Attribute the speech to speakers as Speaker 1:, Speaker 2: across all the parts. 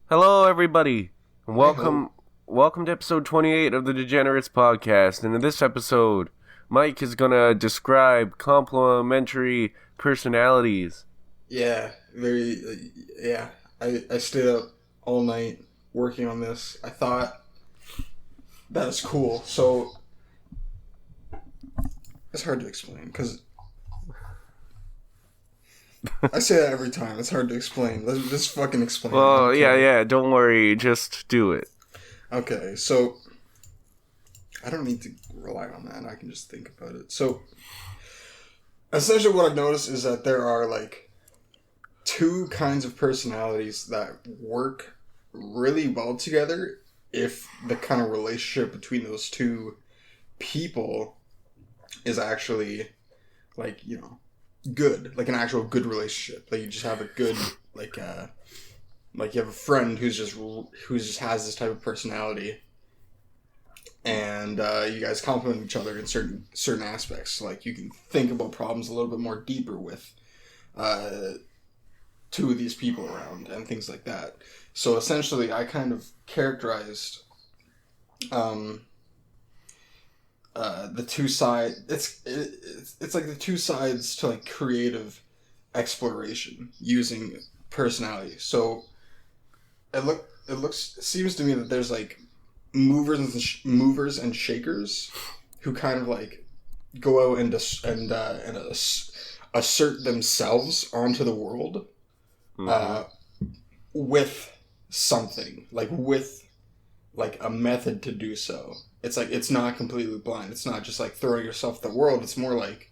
Speaker 1: Hello, everybody, and
Speaker 2: Hi ho.
Speaker 1: welcome to episode 28 of the Degenerates podcast. And in this episode, Mike is gonna describe complementary personalities.
Speaker 2: Yeah, very. Yeah, I stayed up all night working on this. I thought that is cool. So it's hard to explain because I say that every time. It's hard to explain. Let's just fucking explain it. I
Speaker 1: Well,
Speaker 2: don't
Speaker 1: yeah,
Speaker 2: care.
Speaker 1: yeah, don't worry, just do it.
Speaker 2: Okay, so I don't need to rely on that. I can just think about it. So essentially, what I've noticed is that there are like two kinds of personalities that work really well together if the kind of relationship between those two people is actually good, like an actual good relationship. Like you just have a good like you have a friend who's just has this type of personality, and you guys complement each other in certain aspects. Like you can think about problems a little bit more deeper with uh, two of these people around and things like that. So essentially, I kind of characterized um, the two sides. It's like the two sides to like creative exploration using personality. So it seems to me that there's like movers and shakers who kind of like go out and assert themselves onto the world
Speaker 1: Mm-hmm.
Speaker 2: uh, with something, like with like a method to do so. It's like it's not completely blind. It's not just like throwing yourself at the world. It's more like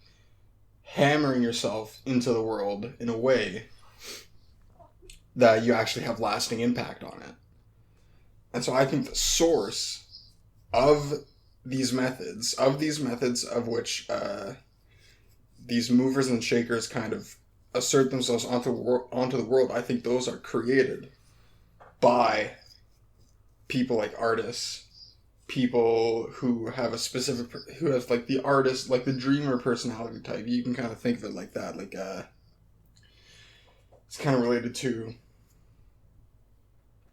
Speaker 2: hammering yourself into the world in a way that you actually have lasting impact on it. And so I think the source of these methods of which these movers and shakers kind of assert themselves onto the world, I think those are created by people like artists, people who have a specific, who have like the artist, like the dreamer personality type. You can kind of think of it like that. Like it's kind of related to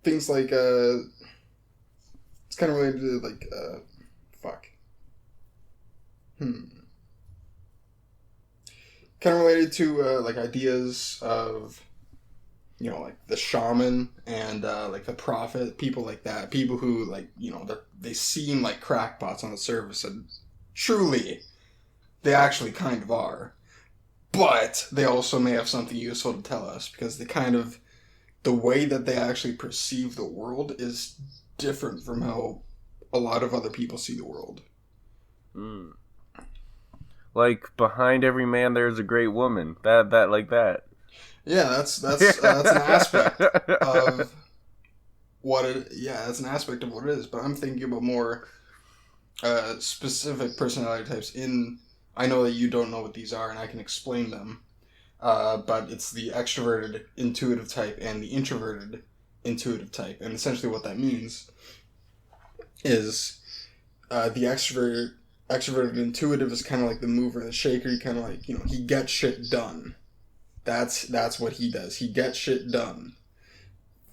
Speaker 2: things like it's kind of related to like fuck. Hmm. Kind of related to like ideas of like the shaman and like the prophet, people like that, people who like they seem like crackpots on the surface, and truly they actually kind of are, but they also may have something useful to tell us because the way that they actually perceive the world is different from how a lot of other people see the world.
Speaker 1: Mm. Like behind every man, there's a great woman. That like that.
Speaker 2: Yeah, that's an aspect of what it. Yeah, that's an aspect of what it is. But I'm thinking about more specific personality types. I know that you don't know what these are, and I can explain them. But it's the extroverted intuitive type and the introverted intuitive type, and essentially what that means is the extroverted intuitive is kind of like the mover and the shaker. He kind of like he gets shit done. That's what he does. He gets shit done.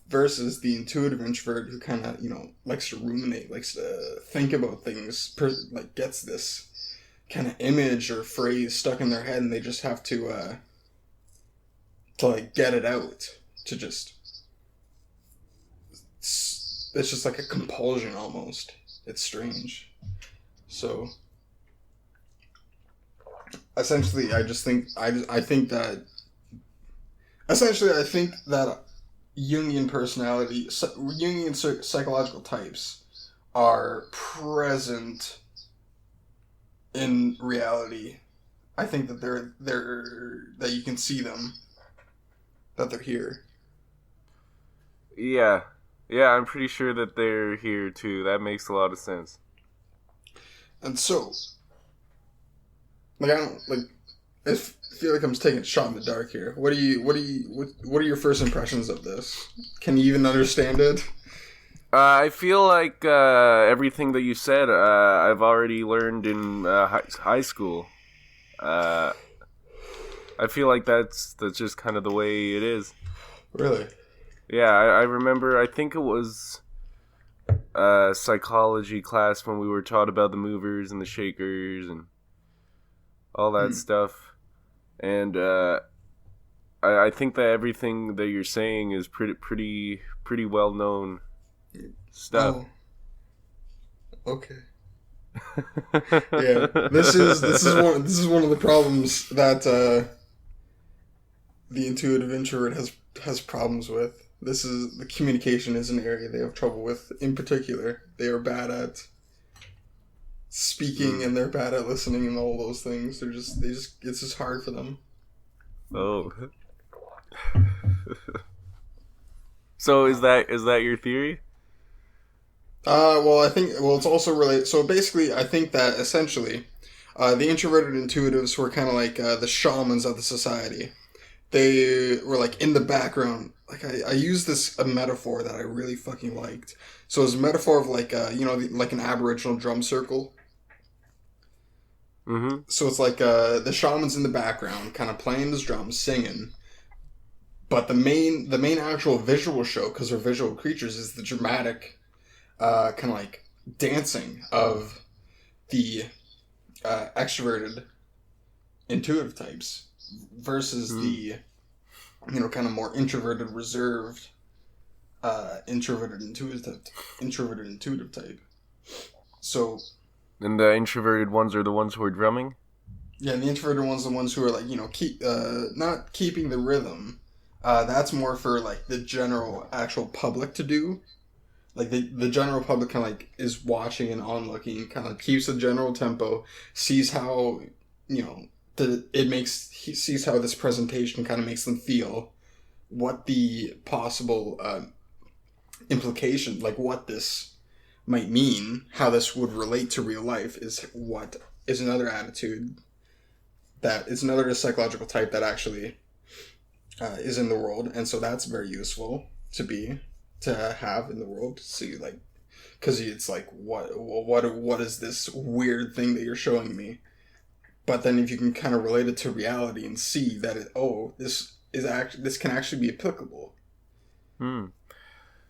Speaker 2: Versus the intuitive introvert who kind of likes to ruminate, likes to think about things, like gets this kind of image or phrase stuck in their head, and they just have to like get it out. To just it's just like a compulsion almost. It's strange. So essentially, I think that Jungian personality, Jungian psychological types are present in reality. I think that they're that you can see them, that they're here.
Speaker 1: Yeah, yeah, I'm pretty sure that they're here too. That makes a lot of sense.
Speaker 2: And so, like I don't like I feel like I'm just taking a shot in the dark here. What are your first impressions of this? Can you even understand it?
Speaker 1: I feel like everything that you said, I've already learned in high school. Uh, I feel like that's just kind of the way it is.
Speaker 2: Really?
Speaker 1: Yeah, I remember. I think it was a psychology class when we were taught about the movers and the shakers and all that
Speaker 2: Hmm.
Speaker 1: stuff. And I think that everything that you're saying is pretty well known stuff.
Speaker 2: Oh, okay. Yeah, this is one of the problems that the intuitive introvert has problems with. This is the communication is an area they have trouble with. In particular, they are bad at speaking
Speaker 1: Mm.
Speaker 2: and they're bad at listening and all those things. They just it's just hard for them.
Speaker 1: Oh. So is that your theory?
Speaker 2: Well, it's also related. So basically, I think that essentially, the introverted intuitives were kind of like the shamans of the society. They were like in the background. Like I used this a metaphor that I really fucking liked. So it's a metaphor of like like an Aboriginal drum circle.
Speaker 1: Mm-hmm.
Speaker 2: So it's like the shaman's in the background, kind of playing his drums, singing. But the main actual visual show, because they're visual creatures, is the dramatic kind of like dancing of the extroverted intuitive types versus
Speaker 1: Mm.
Speaker 2: the kind of more introverted reserved introverted intuitive type. So
Speaker 1: And the introverted ones are the ones who are drumming?
Speaker 2: yeah, and the introverted ones are the ones who are like keep not keeping the rhythm. That's more for like the general actual public to do. Like the general public kind of like is watching and onlooking, kind of keeps the general tempo, sees how you know he sees how this presentation kind of makes them feel, what the possible implication, like what this might mean, how this would relate to real life is another attitude that is another psychological type that actually is in the world, and so that's very useful to have in the world to see like because it's like what is this weird thing that you're showing me, but then if you can kind of relate it to reality and see that this can actually be applicable.
Speaker 1: Hmm.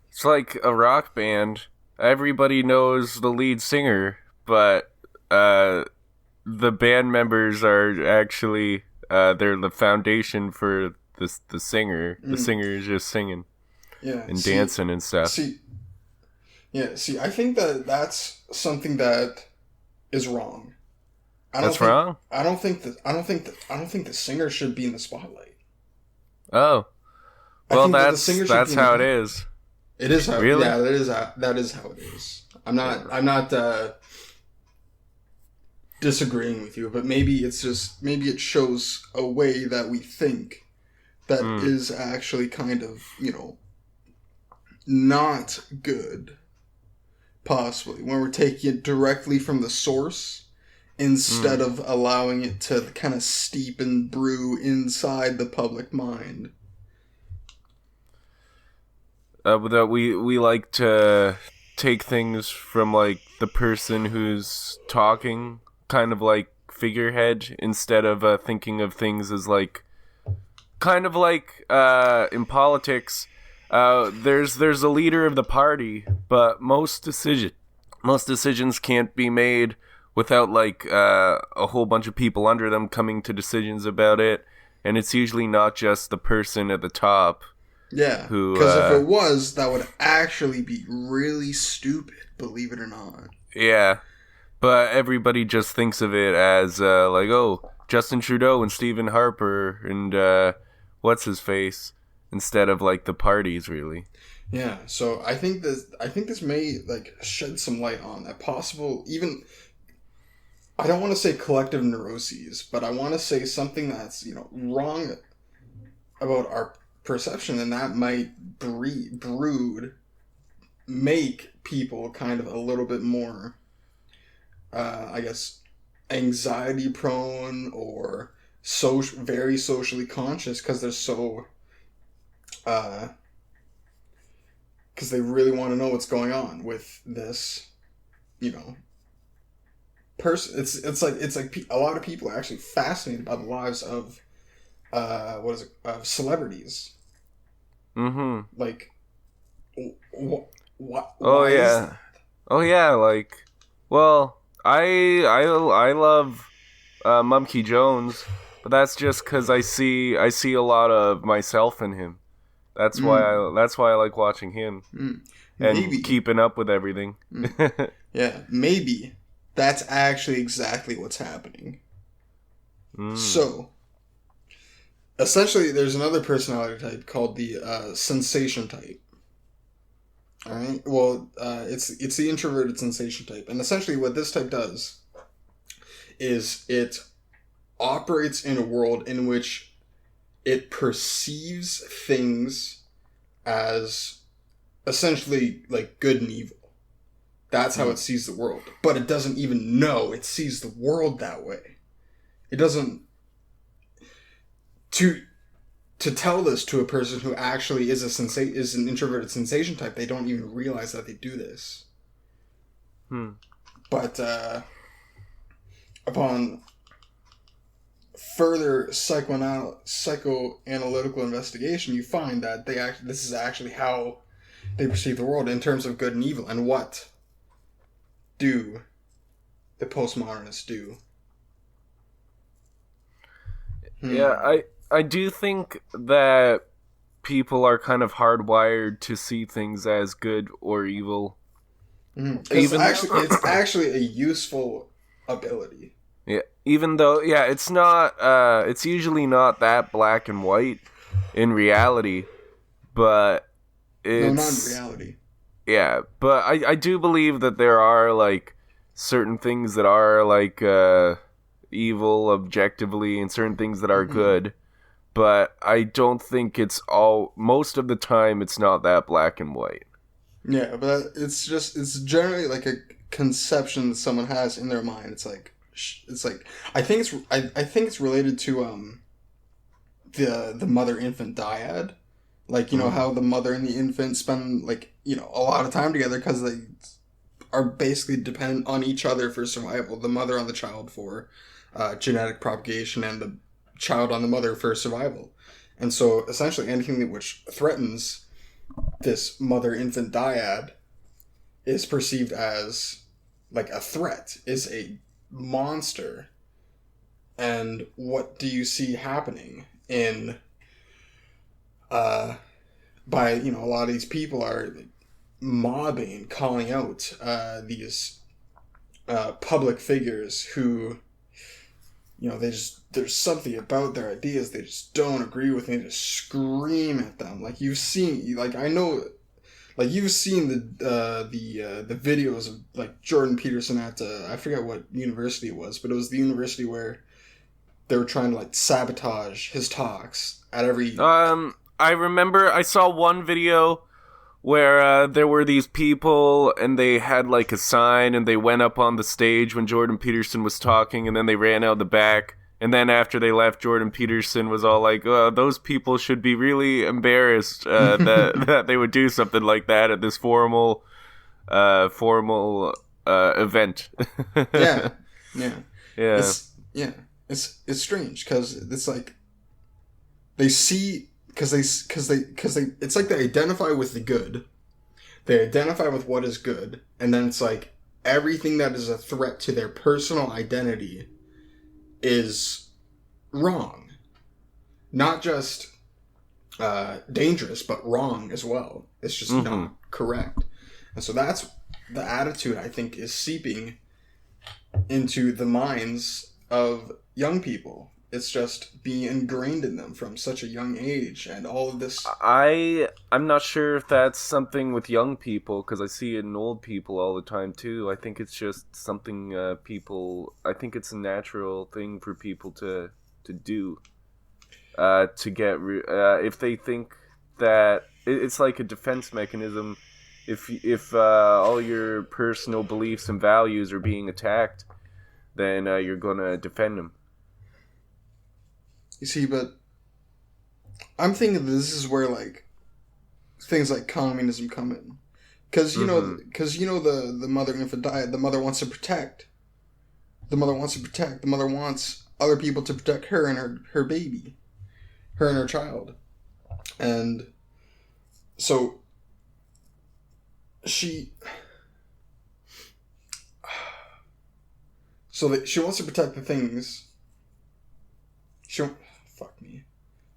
Speaker 1: It's like a rock band. Everybody knows the lead singer, but the band members are actually they're the foundation for the singer. The
Speaker 2: Mm.
Speaker 1: singer is just singing
Speaker 2: Yeah,
Speaker 1: and dancing and stuff.
Speaker 2: see see I think that that's something that is wrong. I don't
Speaker 1: That's
Speaker 2: think
Speaker 1: wrong?
Speaker 2: I don't think the singer should be in the spotlight.
Speaker 1: Oh.
Speaker 2: I
Speaker 1: Well,
Speaker 2: think that the
Speaker 1: that's
Speaker 2: singer should be
Speaker 1: that's
Speaker 2: in the
Speaker 1: how it
Speaker 2: back.
Speaker 1: is.
Speaker 2: It is how
Speaker 1: Really?
Speaker 2: yeah, that is how it is. I'm not disagreeing with you, but maybe it shows a way that we think that
Speaker 1: Hmm.
Speaker 2: is actually kind of, not good, possibly, when we're taking it directly from the source
Speaker 1: Hmm.
Speaker 2: instead of allowing it to kind of steep and brew inside the public mind.
Speaker 1: But that we like to take things from like the person who's talking, kind of like figurehead, instead of thinking of things as like kind of like in politics. There's a leader of the party, but most decisions can't be made without like a whole bunch of people under them coming to decisions about it, and it's usually not just the person at the top
Speaker 2: Yeah,
Speaker 1: who
Speaker 2: because if it was, that would actually be really stupid, believe it or not.
Speaker 1: yeah, but everybody just thinks of it as like, oh, Justin Trudeau and Stephen Harper and what's his face, instead of like the parties really.
Speaker 2: Yeah, so I think this may like shed some light on that possible even I don't want to say collective neuroses, but I want to say something that's, wrong about our perception and that might make people kind of a little bit more I guess anxiety prone or very socially conscious because they're so uh because they really want to know what's going on with this, you know, person. It's like a lot of people are actually fascinated by the lives of what is it of celebrities.
Speaker 1: Mm-hmm.
Speaker 2: Like,
Speaker 1: Oh
Speaker 2: why is
Speaker 1: yeah.
Speaker 2: that?
Speaker 1: Oh yeah. Like, well, I love Mumkey Jones, but that's just because I see a lot of myself in him.
Speaker 2: Mm,
Speaker 1: That's why I like watching him
Speaker 2: mm.
Speaker 1: and
Speaker 2: Maybe.
Speaker 1: keeping up with everything.
Speaker 2: Mm. Yeah, maybe that's actually exactly what's happening.
Speaker 1: Mm.
Speaker 2: So, essentially, there's another personality type called the sensation type. All right. Well, it's the introverted sensation type, and essentially, what this type does is it operates in a world in which it perceives things as essentially like good and evil. That's how
Speaker 1: Mm.
Speaker 2: it sees the world, but it doesn't even know it sees the world that way. It doesn't to to tell this to a person who actually is an introverted sensation type. They don't even realize that they do this.
Speaker 1: Hmm.
Speaker 2: But upon further psychoanalytical investigation, you find that this is actually how they perceive the world in terms of good and evil. And what do the postmodernists do?
Speaker 1: Yeah,
Speaker 2: Hmm.
Speaker 1: I do think that people are kind of hardwired to see things as good or evil.
Speaker 2: Mm-hmm.
Speaker 1: Even
Speaker 2: It's actually a useful ability.
Speaker 1: yeah, even though yeah, it's usually not that black and white in reality, but
Speaker 2: No, not in
Speaker 1: it's
Speaker 2: reality.
Speaker 1: yeah, but I do believe that there are like certain things that are like evil objectively and certain things that are
Speaker 2: Mm-hmm.
Speaker 1: good, but I don't think it's all most of the time it's not that black and white.
Speaker 2: Yeah, but it's generally like a conception that someone has in their mind. It's like I think it's related to the mother infant dyad. Like, you know
Speaker 1: Mm.
Speaker 2: how the mother and the infant spend, like, you know, a lot of time together because they are basically dependent on each other for survival. The mother on the child for genetic propagation, and the child on the mother for survival. And so essentially anything which threatens this mother infant dyad is perceived as like a threat, is a monster. And what do you see happening in uh by, you know, a lot of these people are mobbing, calling out these public figures who, you know, there's something about their ideas they just don't agree with, and they just scream at them. Like, you've seen, like, I know, like, you've seen the videos of like Jordan Peterson at I forget what university it was, but it was the university where they were trying to like sabotage his talks at every.
Speaker 1: I remember I saw one video where there were these people and they had like a sign and they went up on the stage when Jordan Peterson was talking and then they ran out the back. And then after they left, Jordan Peterson was all like, "Those people should be really embarrassed that that they would do something like that at this formal event."
Speaker 2: Yeah, yeah.
Speaker 1: Yeah.
Speaker 2: Yeah, it's strange because it's like they see because they it's like they identify with the good, they identify with what is good, and then it's like everything that is a threat to their personal identity is wrong, not just dangerous, but wrong as well. It's just
Speaker 1: Mm-hmm.
Speaker 2: not correct, and so that's the attitude I think is seeping into the minds of young people. It's just being ingrained in them from such a young age, and all of this.
Speaker 1: I'm not sure if that's something with young people because I see it in old people all the time too. I think it's just something people. I think it's a natural thing for people to do. To get if they think that it's like a defense mechanism. If all your personal beliefs and values are being attacked, then you're gonna defend them.
Speaker 2: You see, but I'm thinking this is where like things like communism come in,
Speaker 1: Mm-hmm.
Speaker 2: because you know the mother infant diet. The mother wants to protect. The mother wants to protect. The mother wants other people to protect her and her baby, her and her child, and So she so that she wants to protect the things. Fuck me.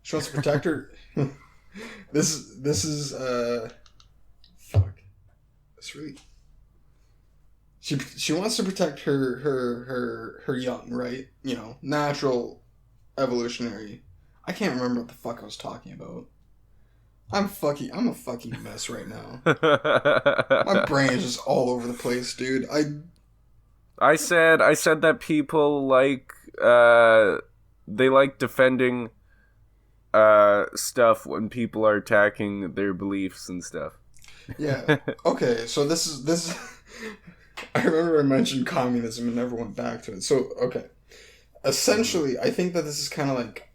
Speaker 2: She wants to protect her. This is fuck. It's really. She wants to protect her young, right? You know, natural, evolutionary. I can't remember what the fuck I was talking about. I'm a fucking mess right now. My brain is just all over the place, dude.
Speaker 1: I said that people like they like defending stuff when people are attacking their beliefs and stuff.
Speaker 2: Yeah. Okay, so this is I remember I mentioned communism and never went back to it. So, okay. Essentially, I think that this is kind of like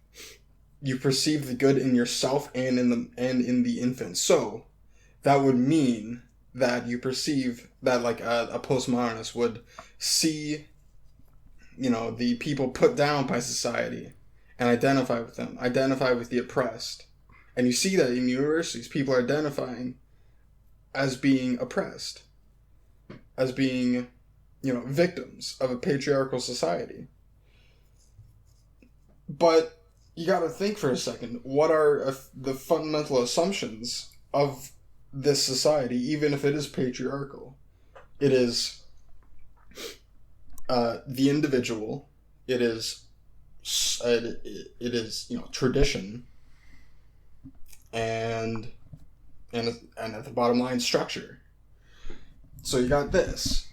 Speaker 2: you perceive the good in yourself and in the infant. So, that would mean that you perceive that like a postmodernist would see, you know, the people put down by society and identify with them, identify with the oppressed. And you see that in universities, people are identifying as being oppressed, as being, you know, victims of a patriarchal society. But you got to think for a second, what are the fundamental assumptions of this society, even if it is patriarchal? It is the individual. It is you know, tradition, and at the bottom line, structure. So you got this,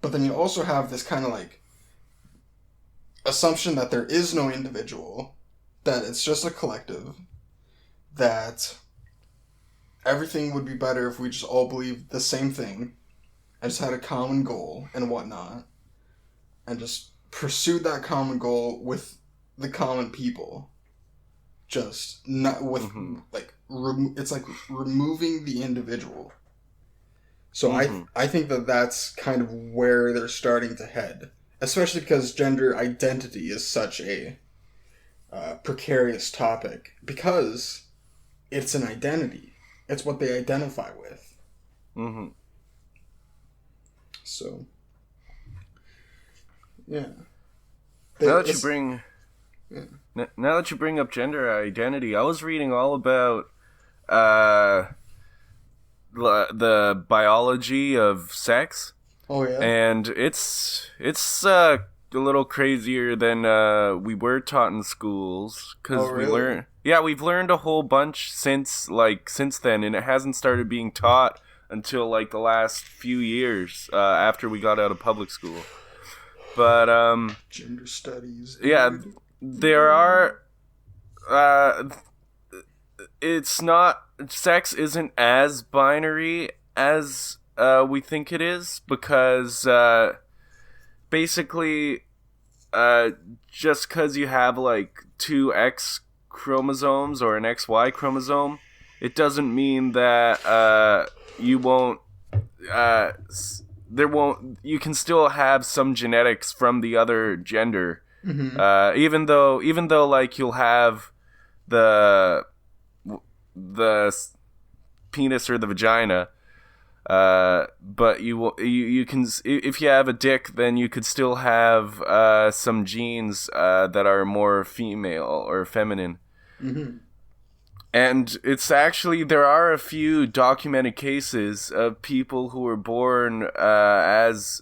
Speaker 2: but then you also have this kind of like assumption that there is no individual, that it's just a collective, that everything would be better if we just all believed the same thing and just had a common goal and whatnot, and just pursued that common goal with the common people. Just not with like it's like removing the individual. So I think that that's kind of where they're starting to head, especially because gender identity is such a precarious topic, because it's an identity. It's what they identify with.
Speaker 1: Mm-hmm.
Speaker 2: So, yeah.
Speaker 1: Now that you bring up gender identity, I was reading all about the biology of sex.
Speaker 2: Oh yeah.
Speaker 1: And it's a little crazier than we were taught in schools, because
Speaker 2: really?
Speaker 1: we've learned a whole bunch since then, and it hasn't started being taught until like the last few years after we got out of public school. But
Speaker 2: gender studies. Dude.
Speaker 1: Yeah, there are it's not, sex isn't as binary as we think it is, because basically just because you have like two X chromosomes or an XY chromosome, it doesn't mean that you won't you can still have some genetics from the other gender. Mm-hmm. Even though like you'll have the penis or the vagina, but you can, if you have a dick, then you could still have some genes that are more female or feminine. Mm-hmm. And it's actually, there are a few documented cases of people who were born as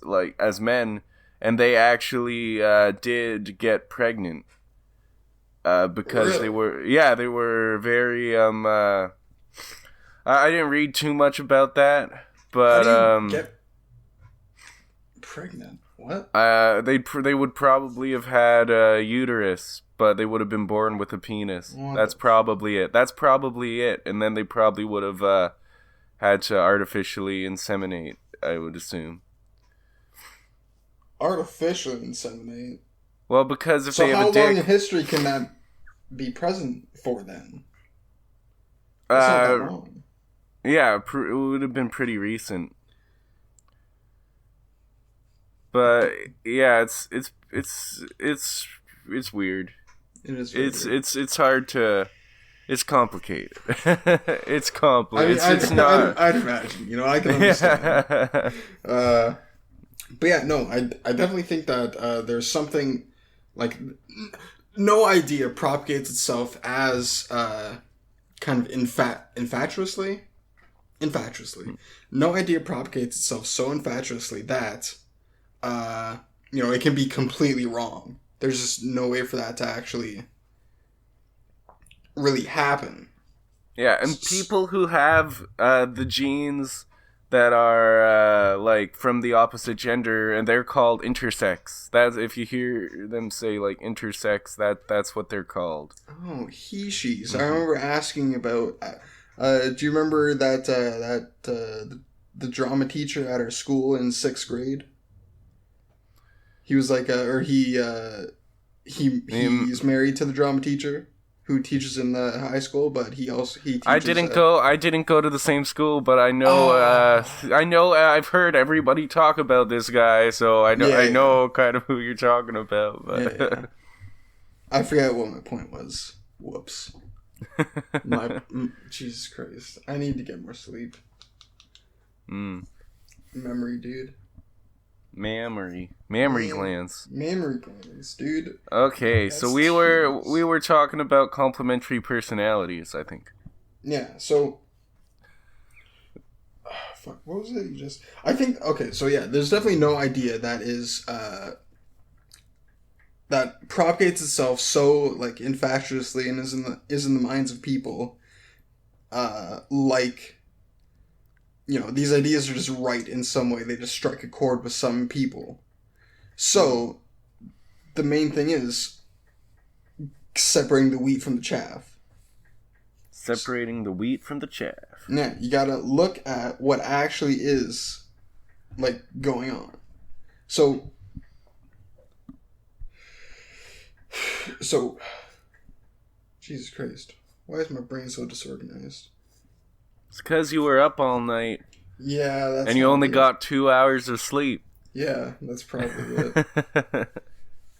Speaker 1: men, and they actually did get pregnant because they were very I didn't read too much about that, but
Speaker 2: how do you get pregnant? What?
Speaker 1: They would probably have had a uterus, but they would have been born with a penis. That's probably it. And then they probably would have had to artificially inseminate, I would assume.
Speaker 2: Artificially inseminate?
Speaker 1: Well, because if they have a dick...
Speaker 2: So how long in history can that be present for then? That's not that long.
Speaker 1: Yeah, it would have been pretty recent. But yeah, it's weird.
Speaker 2: It is weird.
Speaker 1: It's hard to It's complicated. It's
Speaker 2: I mean,
Speaker 1: complicated. It's not.
Speaker 2: I'd imagine. You know, I can understand. But yeah, no, I definitely think that there's something like no idea propagates itself as kind of infatuously. No idea propagates itself so infatuously that it can be completely wrong. There's just no way for that to actually really happen.
Speaker 1: Yeah, and people who have the genes that are like from the opposite gender, and they're called intersex. That's if you hear them say like intersex, that's what they're called.
Speaker 2: Oh, he/she's. I remember asking about. Do you remember the drama teacher at our school in 6th grade? He was like, he's married to the drama teacher who teaches in the high school, but he teaches.
Speaker 1: I didn't go to the same school, but I know. I know. I've heard everybody talk about this guy, so I know.
Speaker 2: Yeah,
Speaker 1: I know kind of who you're talking about. But
Speaker 2: yeah. I forget what my point was. Whoops. Jesus Christ! I need to get more sleep. Memory, dude.
Speaker 1: Mammary glands.
Speaker 2: Mammary glands, dude.
Speaker 1: Okay,
Speaker 2: That's
Speaker 1: so we were talking about complementary personalities, I think.
Speaker 2: Yeah, so fuck, what was it you just I think okay, so yeah, there's definitely no idea that is that propagates itself so like infatuously and is in the minds of people like these ideas are just right in some way. They just strike a chord with some people. So, the main thing is separating the wheat from the chaff.
Speaker 1: Separating the wheat from the chaff.
Speaker 2: Yeah, you gotta look at what actually is, like, going on. So, Jesus Christ. Why is my brain so disorganized?
Speaker 1: It's because you were up all night.
Speaker 2: Yeah, that's
Speaker 1: and you only got 2 hours of sleep.
Speaker 2: Yeah, that's probably it.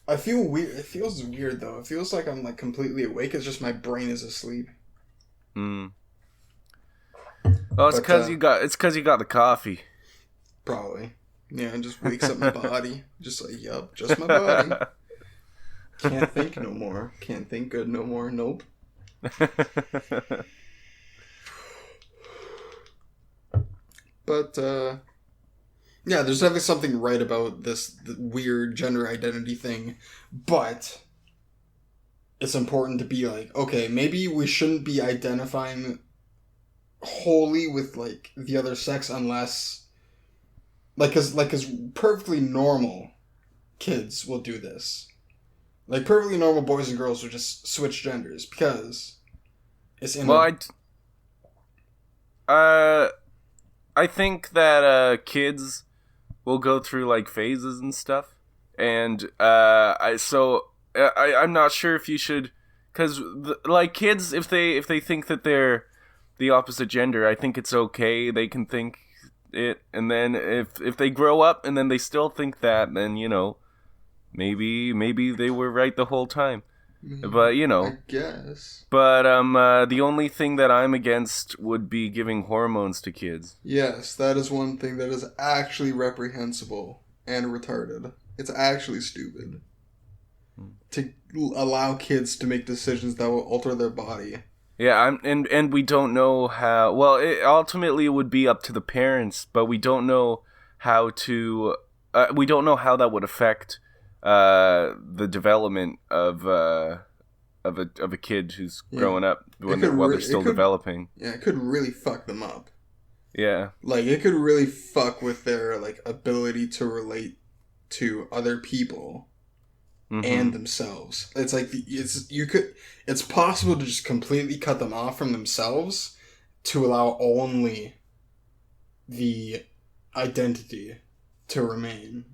Speaker 2: I feel weird. It feels weird though. It feels like I'm like completely awake. It's just my brain is asleep.
Speaker 1: Well, it's because you got the coffee.
Speaker 2: Probably. Yeah, it just wakes up my body. Just like, yup, just my body. Can't think no more. Can't think good no more. Nope. But, yeah, there's definitely something right about this weird gender identity thing, but it's important to be like, okay, maybe we shouldn't be identifying wholly with, like, the other sex unless, cause perfectly normal kids will do this. Like, perfectly normal boys and girls will just switch genders, because it's in
Speaker 1: I think that kids will go through like phases and stuff, and I'm not sure if you should, because like kids, if they think that they're the opposite gender, I think it's okay. They can think it, and then if they grow up and then they still think that, then maybe they were right the whole time. But
Speaker 2: I guess.
Speaker 1: But the only thing that I'm against would be giving hormones to kids.
Speaker 2: Yes, that is one thing that is actually reprehensible and retarded. It's actually stupid to allow kids to make decisions that will alter their body.
Speaker 1: Yeah, and we don't know how. Well, ultimately it would be up to the parents, but we don't know how to. We don't know how that would affect the development of a kid who's growing up while they're still developing.
Speaker 2: Yeah, it could really fuck them up.
Speaker 1: Yeah.
Speaker 2: Like, it could really fuck with their, like, ability to relate to other people and themselves. It's like, it's possible to just completely cut them off from themselves to allow only the identity to remain.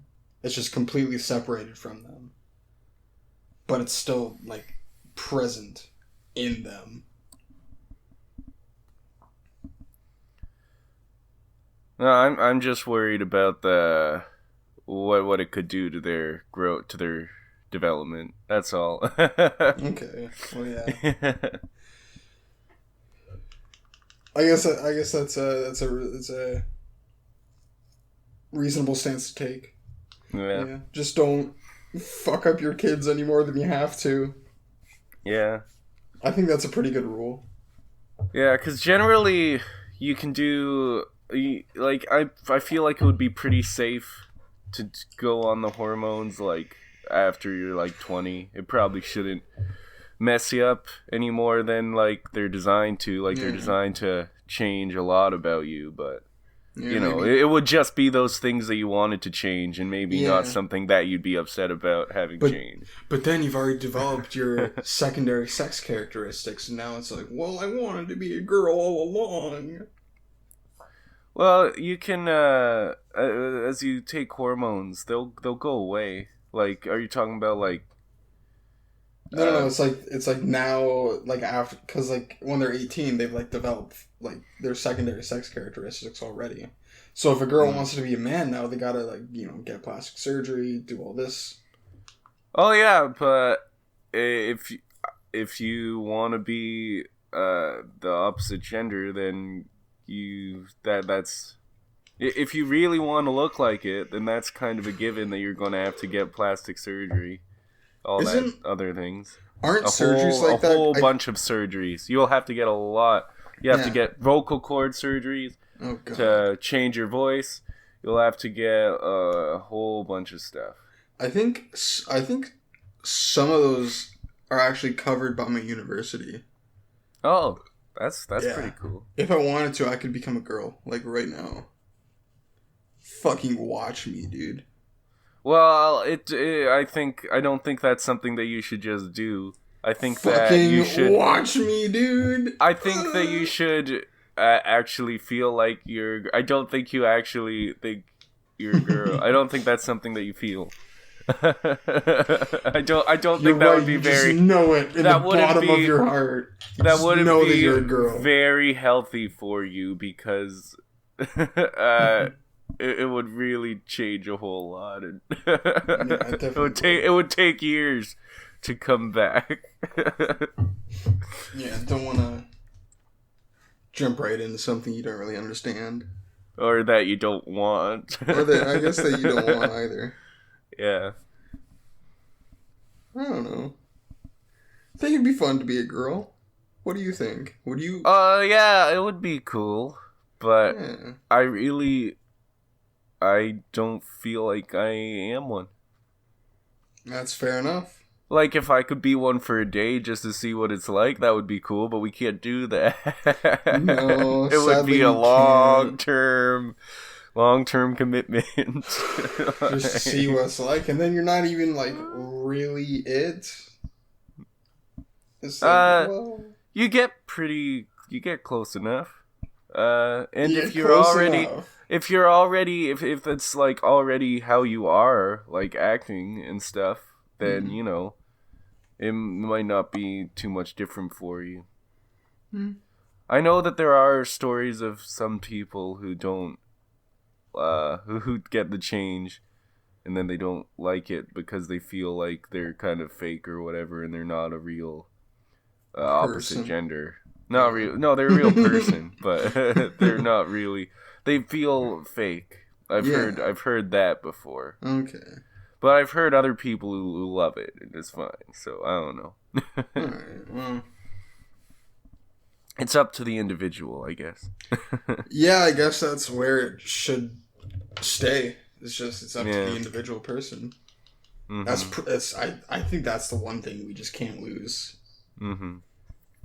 Speaker 2: It's just completely separated from them. But it's still, like, present in them.
Speaker 1: No, I'm just worried about what it could do to their development. That's all.
Speaker 2: Okay. Well, yeah. I guess that's a reasonable stance to take.
Speaker 1: Yeah.
Speaker 2: Yeah, just don't fuck up your kids any more than you have to.
Speaker 1: Yeah.
Speaker 2: I think that's a pretty good rule.
Speaker 1: Yeah, because generally you can do like I feel like it would be pretty safe to go on the hormones like after you're like 20. It probably shouldn't mess you up any more than like they're designed to. Like they're
Speaker 2: Yeah,
Speaker 1: designed to change a lot about you, but
Speaker 2: yeah,
Speaker 1: you know,
Speaker 2: maybe.
Speaker 1: it would just be those things that you wanted to change and maybe not
Speaker 2: Yeah,
Speaker 1: something that you'd be upset about having
Speaker 2: but
Speaker 1: changed.
Speaker 2: but then you've already developed your secondary sex characteristics, and now it's like, well, I wanted to be a girl all along.
Speaker 1: Well, you can as you take hormones, they'll go away. Like, are you talking about like
Speaker 2: No, no,
Speaker 1: uh
Speaker 2: no. It's like now, like after, because like when they're 18, they've like developed like their secondary sex characteristics already. So if a girl
Speaker 1: mm.
Speaker 2: wants to be a man now, they gotta like get plastic surgery, do all this.
Speaker 1: Oh yeah, but if if you want to be the opposite gender, then that's if you really want to look like it, then that's kind of a given that you're going to have to get plastic surgery, all that
Speaker 2: Isn't
Speaker 1: other things.
Speaker 2: aren't
Speaker 1: A
Speaker 2: surgeries
Speaker 1: whole
Speaker 2: like that?
Speaker 1: bunch of surgeries. You'll have to get a lot. You have to
Speaker 2: Yeah.
Speaker 1: get vocal cord surgeries
Speaker 2: Oh god.
Speaker 1: to change your voice. You'll have to get a whole bunch of stuff.
Speaker 2: I think some of those are actually covered by my university.
Speaker 1: Oh, that's
Speaker 2: Yeah.
Speaker 1: pretty cool.
Speaker 2: If I wanted to, I could become a girl like right now. Fucking watch me, dude.
Speaker 1: Well, I don't think that's something that you should just do. I think that you
Speaker 2: Fucking
Speaker 1: should.
Speaker 2: watch me, dude.
Speaker 1: I think that you should actually feel like you're. I don't think you actually think you're a girl. I don't think that's something that you feel. I don't. I don't
Speaker 2: You're
Speaker 1: think that
Speaker 2: right.
Speaker 1: would be
Speaker 2: You
Speaker 1: very.
Speaker 2: just know it in the
Speaker 1: that wouldn't
Speaker 2: bottom of
Speaker 1: be-
Speaker 2: your heart. You
Speaker 1: That
Speaker 2: just
Speaker 1: wouldn't
Speaker 2: know that
Speaker 1: be
Speaker 2: you're a girl.
Speaker 1: very healthy for you because it would really change a whole lot, and it would take years to come back.
Speaker 2: Yeah, don't want to jump right into something you don't really understand,
Speaker 1: Or that you don't want.
Speaker 2: or that I guess that you don't want either.
Speaker 1: Yeah.
Speaker 2: I don't know. I think it'd be fun to be a girl. What do you think? Would you?
Speaker 1: Yeah, it would be cool, but
Speaker 2: Yeah.
Speaker 1: I don't feel like I am one.
Speaker 2: That's fair enough.
Speaker 1: Like, if I could be one for a day just to see what it's like, that would be cool, but we can't do that.
Speaker 2: No,
Speaker 1: it would
Speaker 2: sadly
Speaker 1: be a
Speaker 2: we can't.
Speaker 1: long-term commitment.
Speaker 2: Just to see what it's like, and then you're not even like really it. It's like, well,
Speaker 1: you get close enough. And
Speaker 2: you're
Speaker 1: if you're
Speaker 2: close
Speaker 1: already,
Speaker 2: enough.
Speaker 1: if you're already, if it's like already how you are, like acting and stuff, then you know, it might not be too much different for you. I know that there are stories of some people who don't, who get the change, and then they don't like it because they feel like they're kind of fake or whatever, and they're not a real opposite
Speaker 2: Person.
Speaker 1: gender. Not real. No, they're a real person, but they're not really. They feel fake. I've heard that before.
Speaker 2: Okay.
Speaker 1: But I've heard other people who love it, and it's fine. So I don't know.
Speaker 2: Alright, well.
Speaker 1: It's up to the individual, I guess.
Speaker 2: Yeah, I guess that's where it should stay. It's up to
Speaker 1: Yeah.
Speaker 2: the individual person.
Speaker 1: Mhm.
Speaker 2: I think that's the one thing we just can't lose.
Speaker 1: Mhm.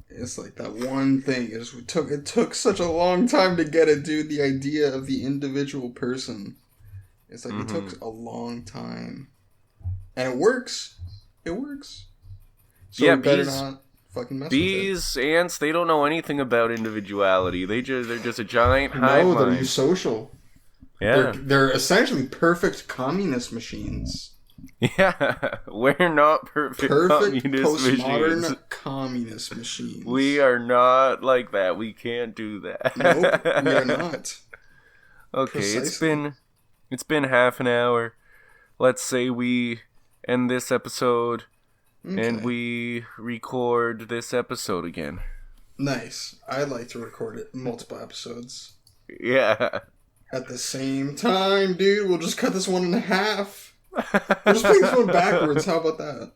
Speaker 2: It's like that one thing is it took such a long time to get it, dude. The idea of the individual person. It's like it took a long time, and it works. It works. So
Speaker 1: Yeah,
Speaker 2: we better
Speaker 1: bees-
Speaker 2: not fucking mess
Speaker 1: Bees, ants, they don't know anything about individuality. They're just a giant
Speaker 2: with it.
Speaker 1: hive
Speaker 2: No, they're
Speaker 1: mind.
Speaker 2: social.
Speaker 1: Yeah.
Speaker 2: They're essentially perfect communist machines.
Speaker 1: Yeah. We're not perfect
Speaker 2: Perfect
Speaker 1: communist
Speaker 2: postmodern
Speaker 1: machines.
Speaker 2: communist machines.
Speaker 1: We are not like that. We can't do that.
Speaker 2: Nope, we are not.
Speaker 1: Okay,
Speaker 2: Precisely.
Speaker 1: it's been half an hour. Let's say we end this episode and
Speaker 2: Okay.
Speaker 1: we record this episode again.
Speaker 2: Nice. I'd like to record it multiple episodes.
Speaker 1: Yeah.
Speaker 2: At the same time, dude. We'll just cut this one in half. We'll just play this one backwards. How about that?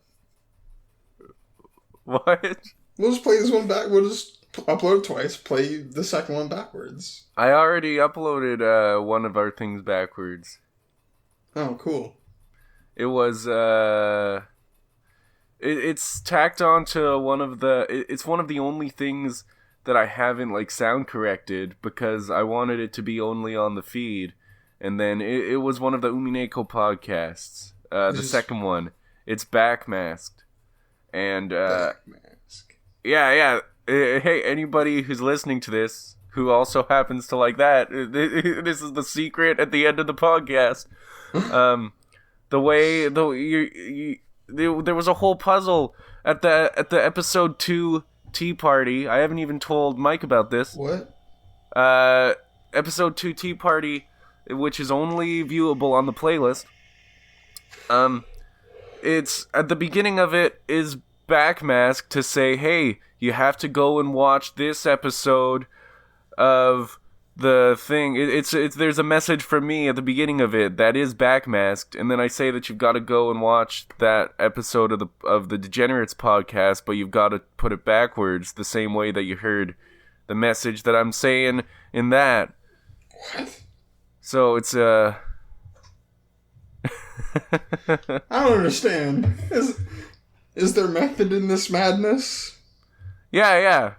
Speaker 1: What?
Speaker 2: We'll just play this one back. We'll just upload it twice. Play the second one backwards.
Speaker 1: I already uploaded one of our things backwards.
Speaker 2: Oh, cool.
Speaker 1: It was it's tacked onto one of the. It's one of the only things that I haven't like sound corrected because I wanted it to be only on the feed, and then it was one of the Umineko podcasts. The second one, it's backmasked, and
Speaker 2: Backmask.
Speaker 1: yeah. Hey, anybody who's listening to this who also happens to like that, this is the secret at the end of the podcast. The way there was a whole puzzle at the episode 2 tea party. I haven't even told Mike about this.
Speaker 2: What?
Speaker 1: Episode 2 tea party, which is only viewable on the playlist. It's at the beginning of it is backmasked to say, hey, you have to go and watch this episode of the thing. It's there's a message from me at the beginning of it that is backmasked, and then I say that you've got to go and watch that episode of the Degenerates podcast, but you've got to put it backwards the same way that you heard the message that I'm saying in that.
Speaker 2: What?
Speaker 1: So it's
Speaker 2: I don't understand. Is there method in this madness?
Speaker 1: Yeah.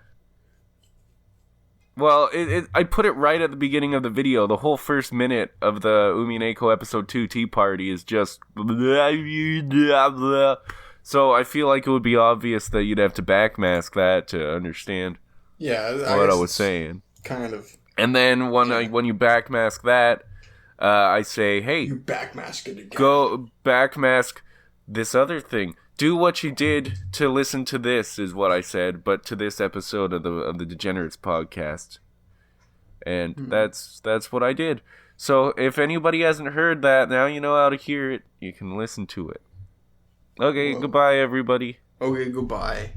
Speaker 1: Well, I put it right at the beginning of the video. The whole first minute of the Umineko episode 2 tea party is just blah, blah, blah. So I feel like it would be obvious that you'd have to backmask that to understand what I was saying.
Speaker 2: Kind of.
Speaker 1: And then when you backmask that, I say, hey,
Speaker 2: you backmask it again.
Speaker 1: Go backmask this other thing. Do what you did to listen to this, is what I said, but to this episode of the Degenerates podcast. And that's what I did. So if anybody hasn't heard that, now you know how to hear it. You can listen to it. Okay, Goodbye, everybody.
Speaker 2: Okay, goodbye.